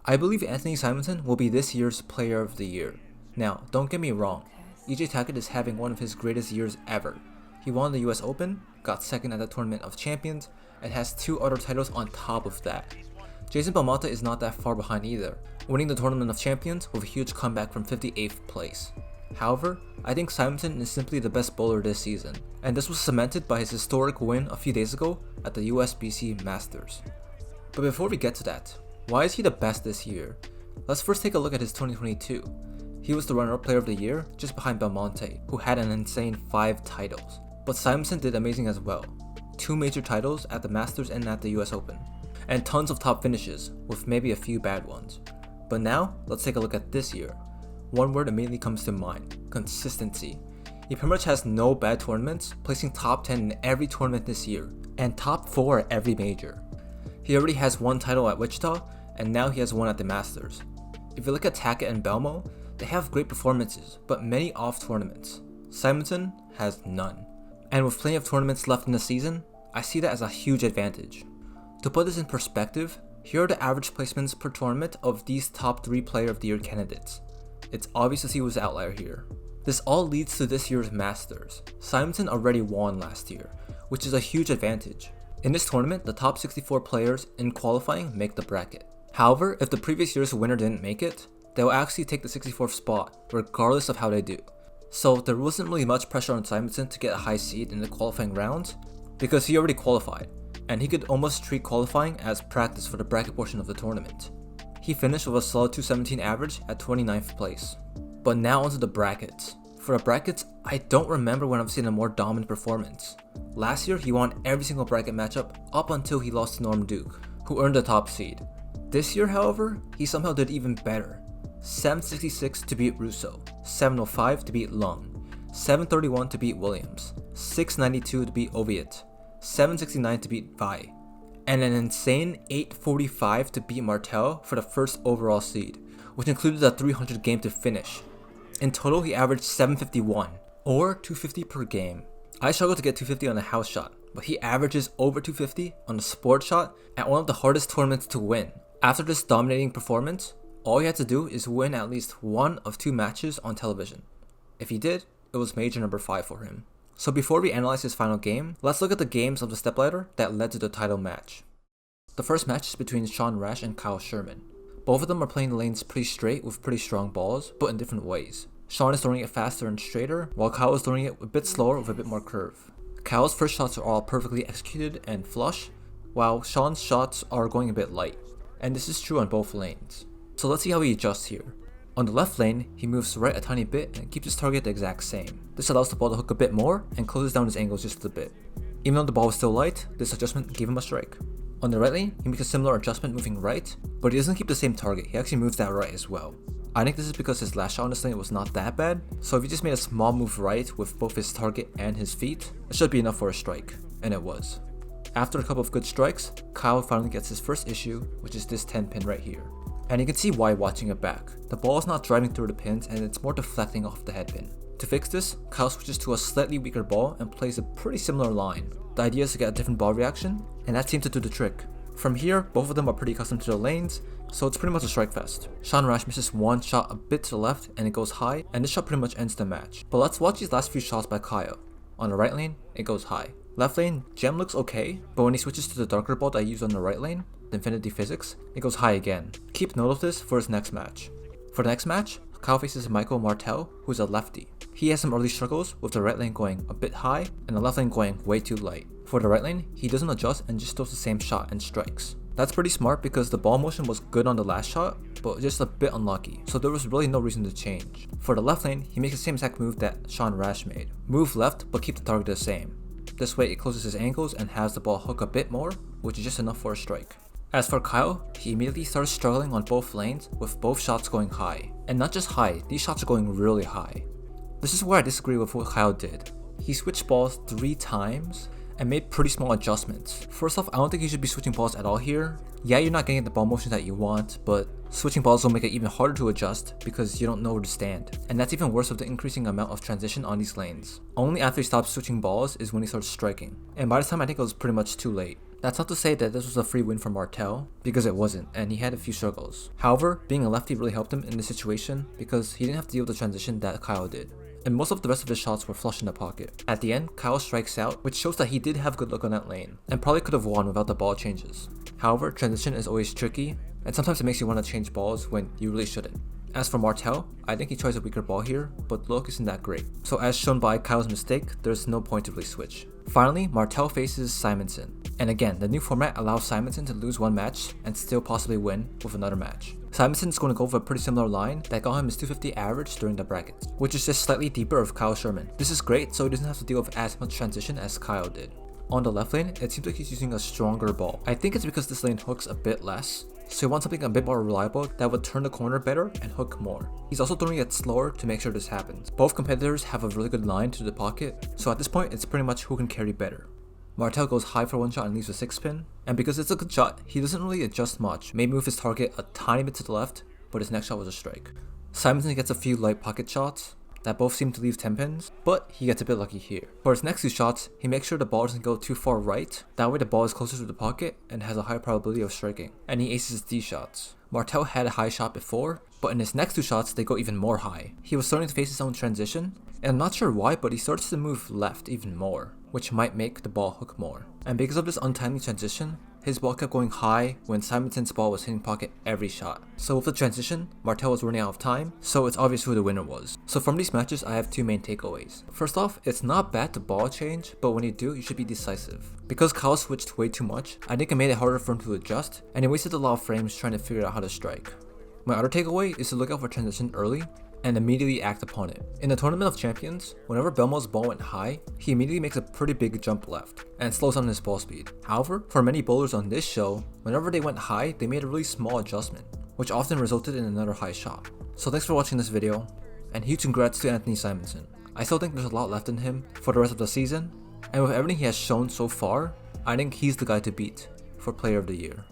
I believe Anthony Simonsen will be this year's Player of the Year. Now, don't get me wrong, EJ Tackett is having one of his greatest years ever. He won the US Open, got second at the Tournament of Champions, and has 2 other titles on top of that. Jason Belmonte is not that far behind either, winning the Tournament of Champions with a huge comeback from 58th place. However, I think Simonsen is simply the best bowler this season, and this was cemented by his historic win a few days ago at the USBC Masters. But before we get to that, why is he the best this year? Let's first take a look at his 2022. He was the runner-up Player of the Year, just behind Belmonte, who had an insane 5 titles. But Simonsen did amazing as well. 2 major titles at the Masters and at the US Open, and tons of top finishes, with maybe a few bad ones. But now, let's take a look at this year. One word immediately comes to mind: consistency. He pretty much has no bad tournaments, placing top 10 in every tournament this year, and top 4 at every major. He already has 1 title at Wichita, and now he has 1 at the Masters. If you look at Tackett and Belmo, they have great performances, but many off tournaments. Simonsen has none. And with plenty of tournaments left in the season, I see that as a huge advantage. To put this in perspective, here are the average placements per tournament of these top 3 Player of the Year candidates. It's obvious to see who's the outlier here. This all leads to this year's Masters. Simonsen already won last year, which is a huge advantage. In this tournament, the top 64 players in qualifying make the bracket. However, if the previous year's winner didn't make it, they will actually take the 64th spot, regardless of how they do. So there wasn't really much pressure on Simonsen to get a high seed in the qualifying rounds, because he already qualified, and he could almost treat qualifying as practice for the bracket portion of the tournament. He finished with a solid 217 average at 29th place. But now onto the brackets. For the brackets, I don't remember when I've seen a more dominant performance. Last year, he won every single bracket matchup up until he lost to Norm Duke, who earned the top seed. This year, however, he somehow did even better. 766 to beat Russo, 705 to beat Lung, 731 to beat Williams, 692 to beat Oviatt, 769 to beat Vi, and an insane 845 to beat Martel for the first overall seed, which included a 300 game to finish. In total, he averaged 751, or 250 per game. I struggled to get 250 on a house shot, but he averages over 250 on a sport shot at one of the hardest tournaments to win. After this dominating performance, all he had to do is win at least 1 of 2 matches on television. If he did, it was major number 5 for him. So before we analyze his final game, let's look at the games of the stepladder that led to the title match. The first match is between Sean Rash and Kyle Sherman. Both of them are playing the lanes pretty straight with pretty strong balls, but in different ways. Sean is throwing it faster and straighter, while Kyle is throwing it a bit slower with a bit more curve. Kyle's first shots are all perfectly executed and flush, while Sean's shots are going a bit light. And this is true on both lanes. So let's see how he adjusts here. On the left lane, he moves right a tiny bit and keeps his target the exact same. This allows the ball to hook a bit more and closes down his angles just a bit. Even though the ball was still light, this adjustment gave him a strike. On the right lane, he makes a similar adjustment moving right, but he doesn't keep the same target, he actually moves that right as well. I think this is because his last shot on this lane was not that bad, so if he just made a small move right with both his target and his feet, it should be enough for a strike, and it was. After a couple of good strikes, Kyle finally gets his first issue, which is this 10 pin right here. And you can see why watching it back. The ball is not driving through the pins and it's more deflecting off the head pin. To fix this, Kyle switches to a slightly weaker ball and plays a pretty similar line. The idea is to get a different ball reaction, and that seemed to do the trick. From here, both of them are pretty accustomed to the lanes, so it's pretty much a strike fest. Sean Rash misses one shot a bit to the left and it goes high, and this shot pretty much ends the match. But let's watch these last few shots by Kyle. On the right lane, it goes high. Left lane, Gem looks okay, but when he switches to the darker ball that I used on the right lane, the Infinity Physics, it goes high again. Keep note of this for his next match. For the next match, Kyle faces Michael Martel, who's a lefty. He has some early struggles with the right lane going a bit high and the left lane going way too light. For the right lane, he doesn't adjust and just throws the same shot and strikes. That's pretty smart because the ball motion was good on the last shot, but just a bit unlucky, so there was really no reason to change. For the left lane, he makes the same exact move that Sean Rash made. Move left, but keep the target the same. This way it closes his angles and has the ball hook a bit more, which is just enough for a strike. As for Kyle, he immediately starts struggling on both lanes with both shots going high. And not just high, these shots are going really high. This is where I disagree with what Kyle did. He switched balls 3 times and made pretty small adjustments. First off, I don't think you should be switching balls at all here. Yeah, you're not getting the ball motion that you want, but switching balls will make it even harder to adjust because you don't know where to stand. And that's even worse with the increasing amount of transition on these lanes. Only after he stops switching balls is when he starts striking. And by this time I think it was pretty much too late. That's not to say that this was a free win for Martel, because it wasn't, and he had a few struggles. However, being a lefty really helped him in this situation because he didn't have to deal with the transition that Kyle did, and most of the rest of his shots were flush in the pocket. At the end, Kyle strikes out, which shows that he did have good luck on that lane, and probably could have won without the ball changes. However, transition is always tricky, and sometimes it makes you want to change balls when you really shouldn't. As for Martel, I think he tries a weaker ball here, but luck isn't that great. So as shown by Kyle's mistake, there's no point to really switch. Finally, Martel faces Simonsen. And again, the new format allows Simonsen to lose one match and still possibly win with another match. Simonsen's going to go with a pretty similar line that got him his 250 average during the brackets, which is just slightly deeper of Kyle Sherman. This is great, so he doesn't have to deal with as much transition as Kyle did. On the left lane, it seems like he's using a stronger ball. I think it's because this lane hooks a bit less, so he wants something a bit more reliable that would turn the corner better and hook more. He's also throwing it slower to make sure this happens. Both competitors have a really good line to the pocket, so at this point it's pretty much who can carry better. Martel goes high for one shot and leaves a 6 pin, and because it's a good shot, he doesn't really adjust much, maybe move his target a tiny bit to the left, but his next shot was a strike. Simonsen gets a few light pocket shots that both seem to leave 10 pins, but he gets a bit lucky here. For his next 2 shots, he makes sure the ball doesn't go too far right, that way the ball is closer to the pocket and has a higher probability of striking, and he aces his D shots. Martel had a high shot before, but in his next 2 shots they go even more high. He was starting to face his own transition, and I'm not sure why, but he starts to move left even more, which might make the ball hook more. And because of this untimely transition, his ball kept going high when Simonsen's ball was hitting pocket every shot. So with the transition, Martel was running out of time, so it's obvious who the winner was. So from these matches, I have 2 main takeaways. First off, it's not bad to ball change, but when you do, you should be decisive. Because Kyle switched way too much, I think it made it harder for him to adjust, and he wasted a lot of frames trying to figure out how to strike. My other takeaway is to look out for transition early, and immediately act upon it. In the Tournament of Champions, whenever Belmo's ball went high, he immediately makes a pretty big jump left, and slows down his ball speed. However, for many bowlers on this show, whenever they went high, they made a really small adjustment, which often resulted in another high shot. So thanks for watching this video, and huge congrats to Anthony Simonsen. I still think there's a lot left in him for the rest of the season, and with everything he has shown so far, I think he's the guy to beat for Player of the Year.